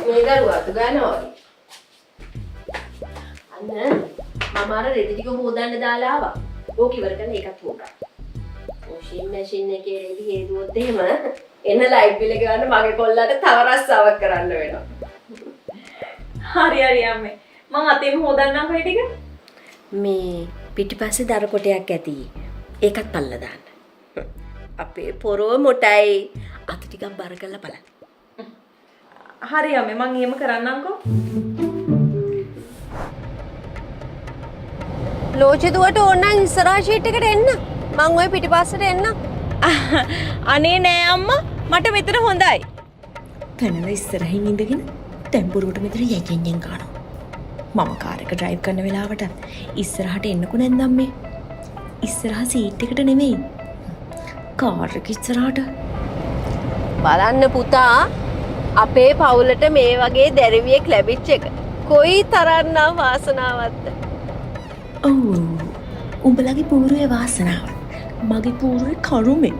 මේ දරුවාට ගන්නවා වගේ. අන්න මම අර රෙදි ටික හොදන්න දාලා ආවා. ඕක ඉවර කරලා ඒකත් හොදා. වොෂින් මැෂින් එකේ රෙදි හේදුවොත් එහෙම එන ලයිට් බිල ගන්න මගේ කොල්ලට තව රස්සාවක් කරන්න වෙනවා. හරි හරි අම්මේ. මං අතේම හොදන්නම් ඔය ටික. මේ පිටිපස්සේ දර කොටයක් ඇති. ඒකත් පල්ලා දාන්න. අපේ පොරව මොටයි. අත ටිකක් බර කරලා බලන්න. හරි අම්මේ මං එහෙම කරන්නම්කෝ. ලෝචි දුවට ඕන නම් ඉස්සරහා ෂීට් එකට එන්න. මං ওই පිටිපස්සට එන්න. අනේ නෑ අම්මා මට මෙතන හොඳයි. පැනලා ඉස්සරහින් ඉඳගෙන ටෙම්පුරුවට මෙතන යැයෙන් ගන්නවා. මම කාර් එක ඩ්‍රයිව් කරන වෙලාවට ඉස්සරහට එන්නකෝ නැන්දම් මේ. ඉස්සරහා සීට් එකට නෙමෙයි. කාර් එක ඉස්සරහට. බලන්න පුතා අපේ පවුලට මේ වගේ දැරිවියෙක් ලැබිච්ච එක. කොයි තරම්නම් වාසනාවක්ද. ඔව්. උඹලගේ පූරුවේ වාසනාව. මගේ පූරුවේ කරුමේ.